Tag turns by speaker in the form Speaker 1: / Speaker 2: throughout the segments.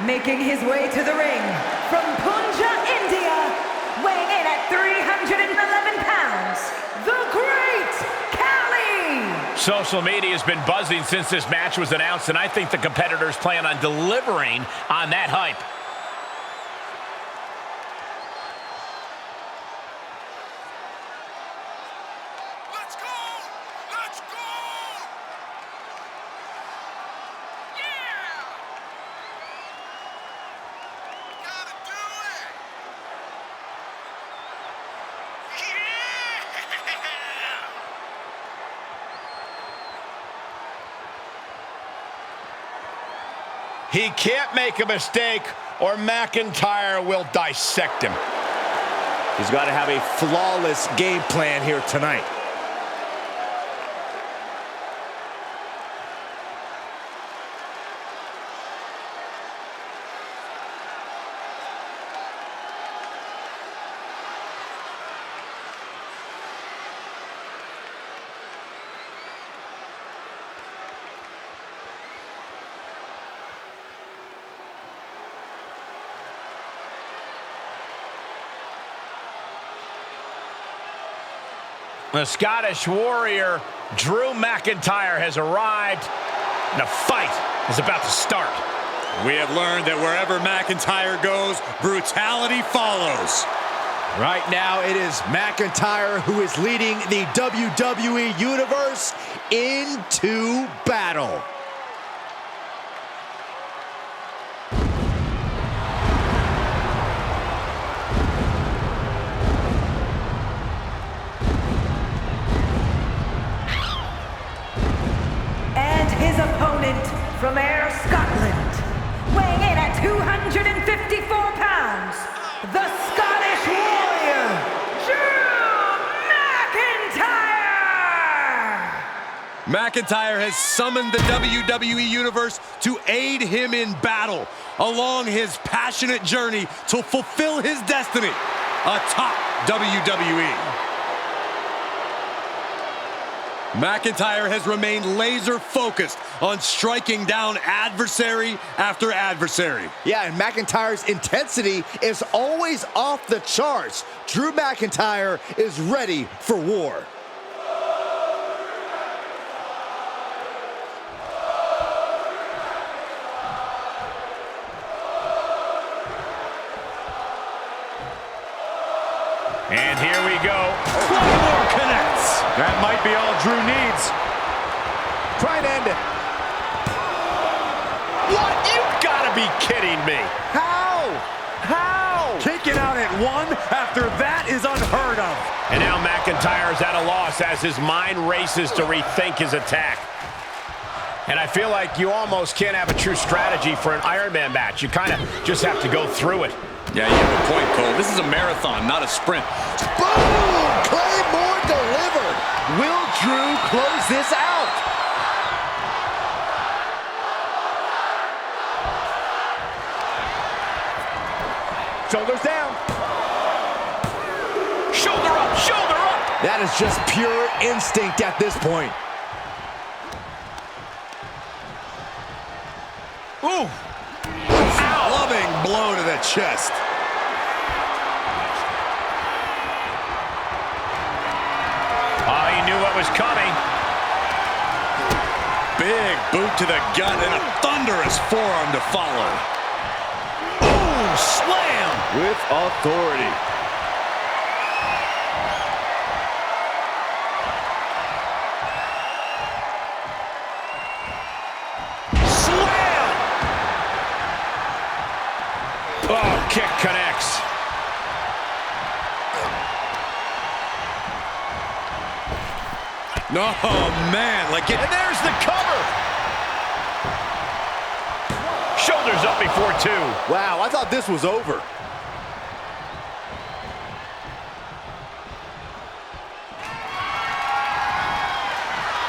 Speaker 1: Making his way to the ring from Punjab, India, weighing in at 311 pounds, the Great Khali!
Speaker 2: Social media has been buzzing since this match was announced, and I think the competitors plan on delivering on that hype.
Speaker 3: He can't make a mistake or McIntyre will dissect him.
Speaker 4: He's got to have a flawless game plan here tonight.
Speaker 2: The Scottish Warrior, Drew McIntyre, has arrived, and the fight is about to start.
Speaker 5: We have learned that wherever McIntyre goes, brutality follows.
Speaker 4: Right now, it is McIntyre who is leading the WWE Universe into battle.
Speaker 1: His opponent from Ayr, Scotland, weighing in at 254 pounds, the Scottish Warrior, Drew McIntyre!
Speaker 5: McIntyre has summoned the WWE Universe to aid him in battle along his passionate journey to fulfill his destiny atop WWE. McIntyre has remained laser-focused on striking down adversary after adversary.
Speaker 4: Yeah, and McIntyre's intensity is always off the charts. Drew McIntyre is ready for war.
Speaker 2: And here we go. Claymore connects.
Speaker 5: That might be all Drew needs.
Speaker 4: Try and end it.
Speaker 3: What? You've got to be kidding me.
Speaker 4: How? How?
Speaker 5: Kicking out at one after that is unheard of.
Speaker 2: And now McIntyre's at a loss as his mind races to rethink his attack. And I feel like you almost can't have a true strategy for an Iron Man match. You kind of just have to go through it.
Speaker 5: Yeah, you have a point, Cole. This is a marathon, not a sprint.
Speaker 4: Boom! Claymore delivered. Will Drew close this out? Shoulders down.
Speaker 2: Shoulder up, shoulder up.
Speaker 4: That is just pure instinct at this point.
Speaker 5: Ooh! Loving blow to the chest.
Speaker 2: Oh, he knew what was coming.
Speaker 5: Big boot to the gut and a thunderous forearm to follow. Boom! Slam!
Speaker 4: With authority.
Speaker 2: Oh, kick connects.
Speaker 5: Oh, man.
Speaker 2: And there's the cover. Shoulders up before two.
Speaker 4: Wow, I thought this was over.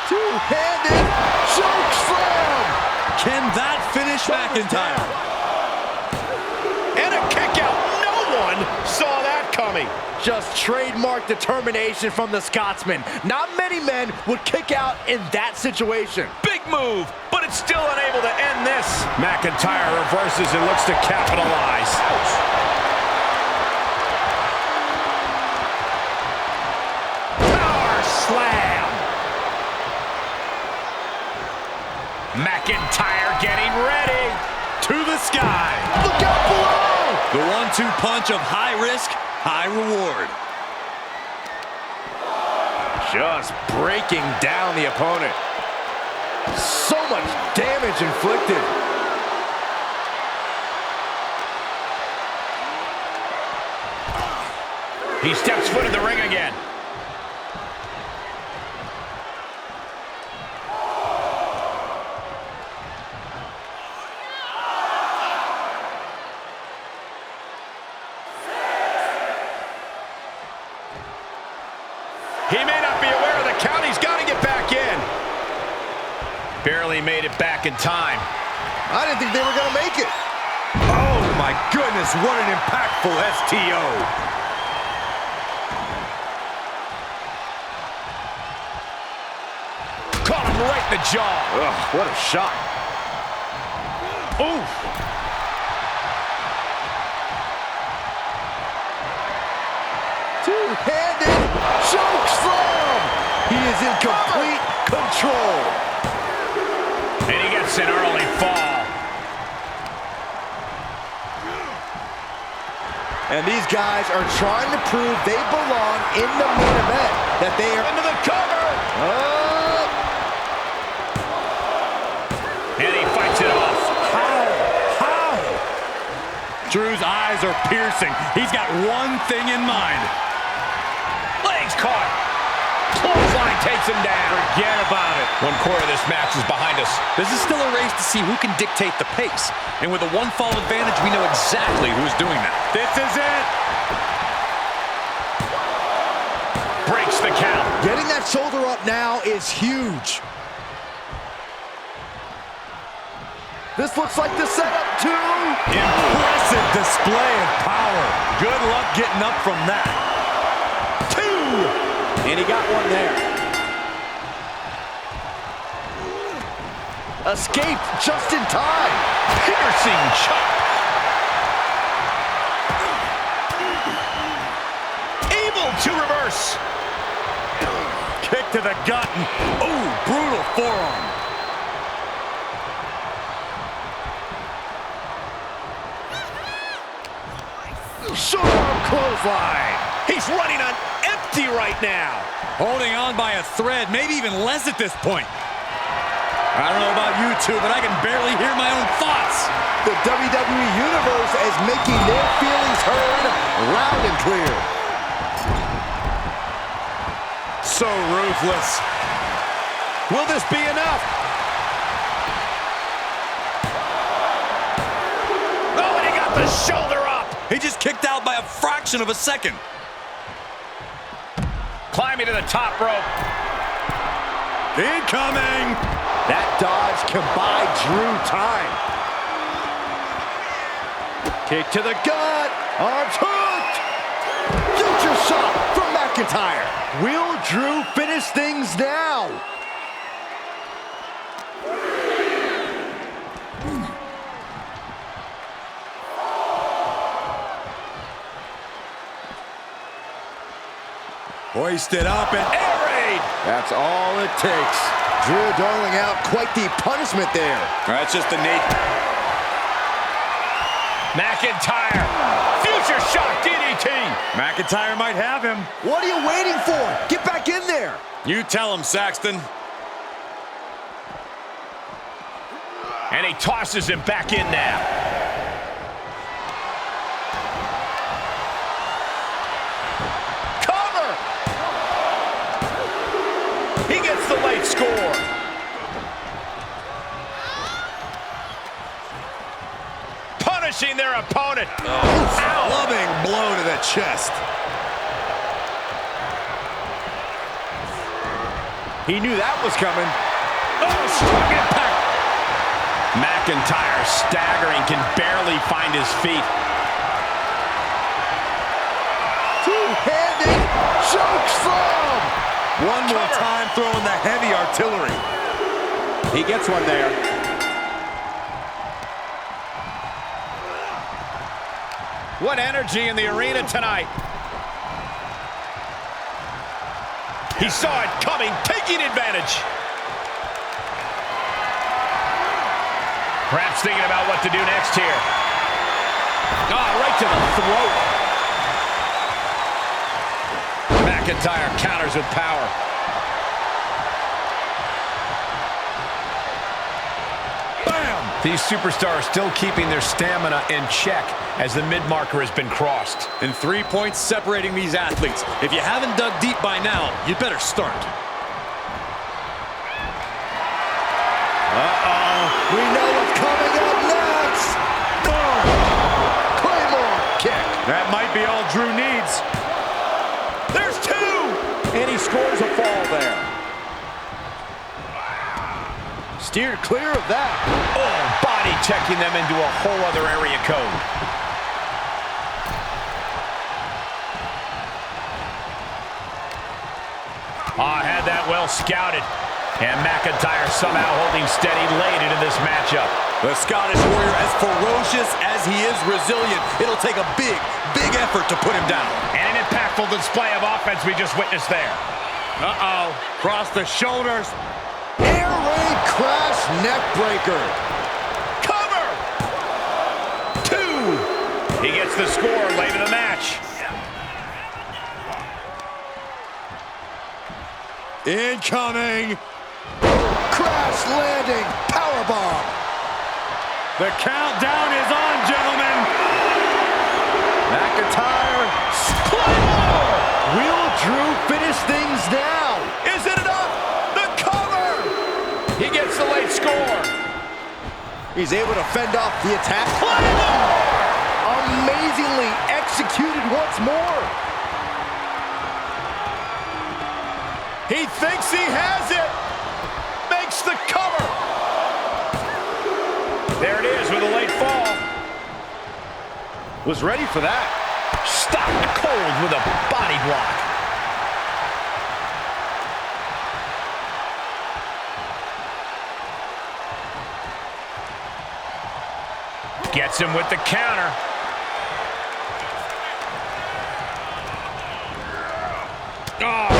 Speaker 4: Two-handed choke slam.
Speaker 5: Can that finish McIntyre?
Speaker 3: And a kick out. No one saw that coming.
Speaker 4: Just trademark determination from the Scotsman. Not many men would kick out in that situation.
Speaker 3: Big move, but it's still unable to end this.
Speaker 2: McIntyre reverses and looks to capitalize. Power slam. McIntyre getting ready.
Speaker 5: To the sky.
Speaker 3: Look out below.
Speaker 5: The 1-2 punch of high risk, high reward.
Speaker 3: Just breaking down the opponent. So much damage inflicted.
Speaker 2: He steps foot in the ring again.
Speaker 3: He may not be aware of the count. He's got to get back in.
Speaker 2: Barely made it back in time.
Speaker 3: I didn't think they were going to make it. Oh, my goodness. What an impactful STO.
Speaker 2: Caught him right in the jaw.
Speaker 3: Ugh, what a shot. Oof. Two-handed choke slam. He is in complete control.
Speaker 2: And he gets an early fall.
Speaker 4: And these guys are trying to prove they belong in the main event. That they are
Speaker 3: Into the cover.
Speaker 2: And he fights it off.
Speaker 5: How? Drew's eyes are piercing. He's got one thing in mind.
Speaker 2: Legs caught. Clothesline takes him down.
Speaker 3: Forget about it.
Speaker 2: One quarter of this match is behind us.
Speaker 6: This is still a race to see who can dictate the pace. And with a one-fall advantage, we know exactly who's doing that.
Speaker 3: This is it.
Speaker 2: Breaks the count.
Speaker 4: getting that shoulder up now is huge.
Speaker 3: This looks like the setup to...
Speaker 5: Impressive display of power. Good luck getting up from that.
Speaker 3: 2!
Speaker 4: And he got one there.
Speaker 3: Escaped just in time. Piercing chop. Able to reverse.
Speaker 5: Kick to the gut. Ooh, brutal forearm.
Speaker 3: Short arm clothesline. He's running on empty right now.
Speaker 5: Holding on by a thread, maybe even less at this point. I don't know about you two, but I can barely hear my own thoughts.
Speaker 4: The WWE Universe is making their feelings heard loud and clear.
Speaker 5: So ruthless.
Speaker 3: Will this be enough? Oh, and he got the shoulder up.
Speaker 5: He just kicked out by a fraction of a second.
Speaker 2: Climbing to the top rope.
Speaker 5: Incoming.
Speaker 4: That dodge can buy Drew time.
Speaker 3: Kick to the gut.
Speaker 4: Arms hooked. Future shot from McIntyre.
Speaker 3: Will Drew finish things now?
Speaker 5: Hoisted up and air raid.
Speaker 3: That's all it takes.
Speaker 4: Drew doling out quite the punishment there.
Speaker 5: That's just the nature.
Speaker 2: McIntyre. Future shock DDT.
Speaker 5: McIntyre might have him.
Speaker 4: What are you waiting for? Get back in there.
Speaker 5: You tell him, Saxton.
Speaker 2: And he tosses him back in now.
Speaker 3: He gets the late score. Punishing their opponent.
Speaker 5: Loving blow to the chest.
Speaker 3: He knew that was coming.
Speaker 2: Oh, strong impact. McIntyre staggering, can barely find his feet.
Speaker 3: Two-handed choke slam.
Speaker 5: One more time throwing the heavy artillery.
Speaker 4: He gets one there.
Speaker 2: What energy in the arena tonight. He saw it coming, taking advantage. Perhaps thinking about what to do next here. Right to the throat. McIntyre counters with power. Bam! These superstars still keeping their stamina in check as the mid-marker has been crossed.
Speaker 6: And 3 points separating these athletes. If you haven't dug deep by now, you better start.
Speaker 4: We know what's coming up next. Claymore kick.
Speaker 3: That might be all Drew needs.
Speaker 2: There's two!
Speaker 3: And he scores a fall there. Steered clear of that.
Speaker 2: Oh, body checking them into a whole other area code. Had that well scouted. And McIntyre somehow holding steady late into this matchup.
Speaker 5: The Scottish Warrior, as ferocious as he is resilient, it'll take a big, big effort to put him down.
Speaker 2: And an impactful display of offense we just witnessed there.
Speaker 5: Cross the shoulders.
Speaker 4: Air raid crash neck breaker.
Speaker 2: Cover! 2! He gets the score late in the match.
Speaker 5: Incoming.
Speaker 4: Crash landing powerbomb.
Speaker 5: The countdown is on, gentlemen.
Speaker 4: McIntyre. Claymore. Will Drew finish things now?
Speaker 2: Is it enough? The cover! He gets the late score.
Speaker 4: He's able to fend off the attack.
Speaker 2: Claymore!
Speaker 4: Amazingly executed once more.
Speaker 2: He thinks he has it. Makes the cover. There it is with a late fall.
Speaker 3: Was ready for that.
Speaker 2: Stopped cold with a body block. Gets him with the counter.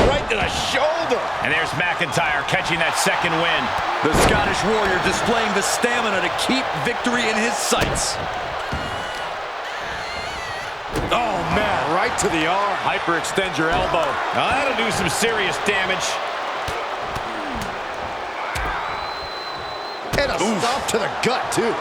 Speaker 2: Right to the shoulder. And there's McIntyre catching that second win.
Speaker 5: The Scottish Warrior displaying the stamina to keep victory in his sights.
Speaker 3: Oh, man, right to the arm.
Speaker 5: Hyperextend your elbow.
Speaker 2: Now that'll do some serious damage.
Speaker 4: And a stop to the gut, too.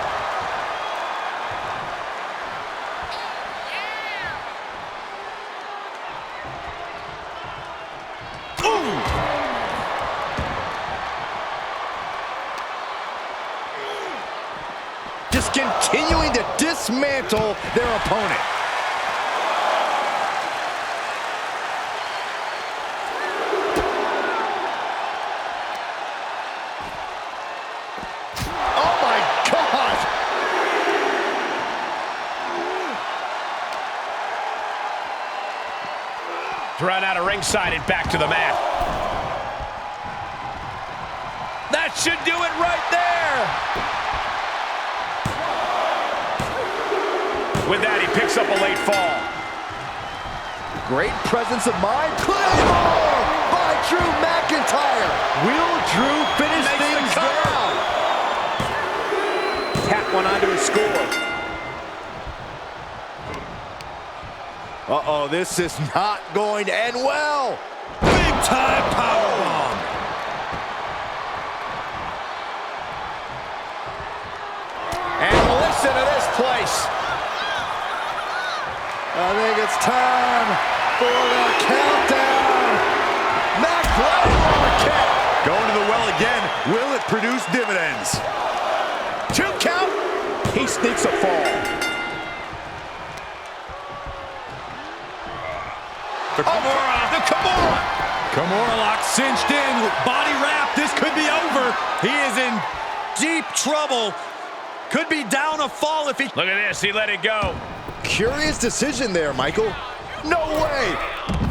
Speaker 4: Just continuing to dismantle their opponent. Oh my God!
Speaker 2: Run out of ringside and back to the mat. That should do it right there. With that, he picks up a late fall.
Speaker 4: Great presence of mind. Claymore by Drew McIntyre. Will Drew finish things now?
Speaker 2: Tap one onto his score.
Speaker 4: Uh-oh, this is not going to end well.
Speaker 5: Big time powerbomb.
Speaker 2: And listen to this place.
Speaker 4: I think it's time for the countdown. McIntyre kick.
Speaker 5: Going to the well again. Will it produce dividends?
Speaker 2: 2 count. He sneaks a fall.
Speaker 5: The Kimura. Kimura lock cinched in. Body wrap. This could be over. He is in deep trouble. Could be down a fall if he...
Speaker 2: Look at this. He let it go.
Speaker 4: Curious decision there, Michael. No way.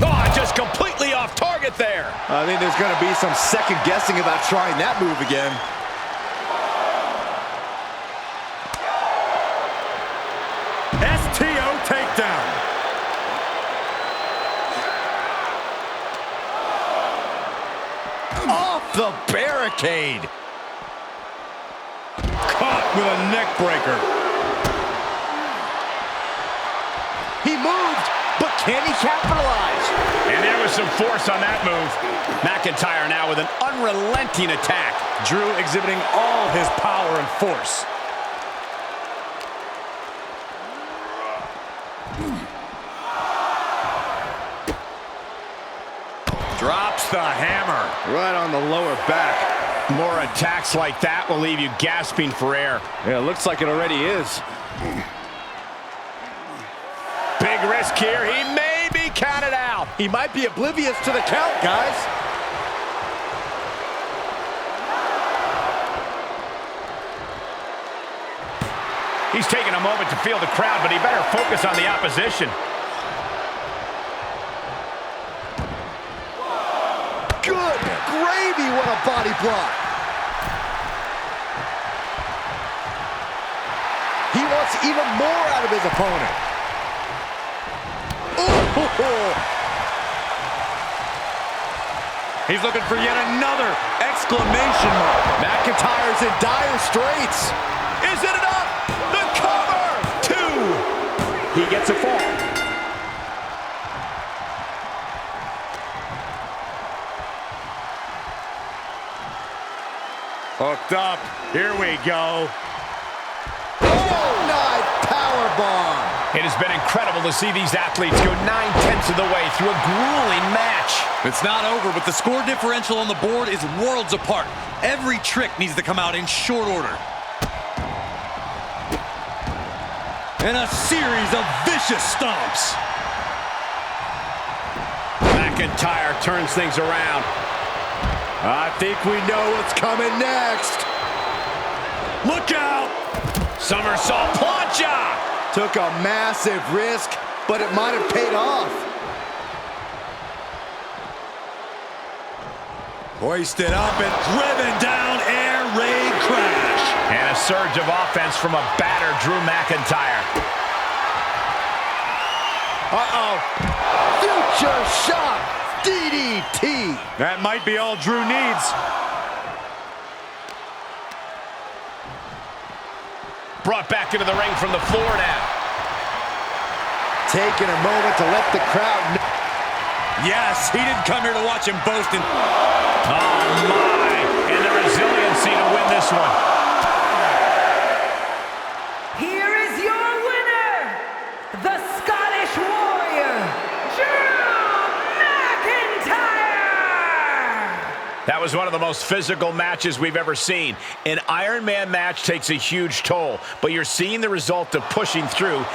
Speaker 2: Oh, just completely off target there.
Speaker 4: I think there's going to be some second guessing about trying that move again.
Speaker 3: the barricade.
Speaker 5: Caught with a neck breaker.
Speaker 3: He moved, but can he capitalize?
Speaker 2: And there was some force on that move. McIntyre now with an unrelenting attack.
Speaker 5: Drew exhibiting all his power and force. Drops the hammer.
Speaker 3: Right on the lower back.
Speaker 2: More attacks like that will leave you gasping for air.
Speaker 3: Yeah, it looks like it already is.
Speaker 2: Big risk here. He may be counted out.
Speaker 3: He might be oblivious to the count, guys.
Speaker 2: He's taking a moment to feel the crowd, but he better focus on the opposition.
Speaker 3: Good gravy, what a body block. He wants even more out of his opponent. Ooh.
Speaker 5: He's looking for yet another exclamation mark.
Speaker 3: McIntyre's in dire straits.
Speaker 2: Is it enough? The cover! 2. He gets a fall.
Speaker 3: Hooked up. Here we go. Oh, knife powerbomb.
Speaker 2: It has been incredible to see these athletes go 9/10 of the way through a grueling match.
Speaker 6: It's not over, but the score differential on the board is worlds apart. Every trick needs to come out in short order.
Speaker 5: And a series of vicious stomps.
Speaker 2: McIntyre turns things around.
Speaker 3: I think we know what's coming next.
Speaker 5: Look out!
Speaker 2: Somersault plancha!
Speaker 3: Took a massive risk, but it might have paid off.
Speaker 5: Hoisted up and driven down, air raid crash.
Speaker 2: And a surge of offense from a battered Drew McIntyre.
Speaker 3: Uh-oh. Future shock. DDT.
Speaker 5: That might be all Drew needs.
Speaker 2: Brought back into the ring from the floor now.
Speaker 3: Taking a moment to let the crowd know.
Speaker 5: Yes, he didn't come here to watch him boasting.
Speaker 2: Oh, my. And the resiliency to win this one.
Speaker 1: Here is your winner, the Scottish Warrior, Drew McIntyre!
Speaker 2: That was one of the most physical matches we've ever seen. An Iron Man match takes a huge toll, but you're seeing the result of pushing through.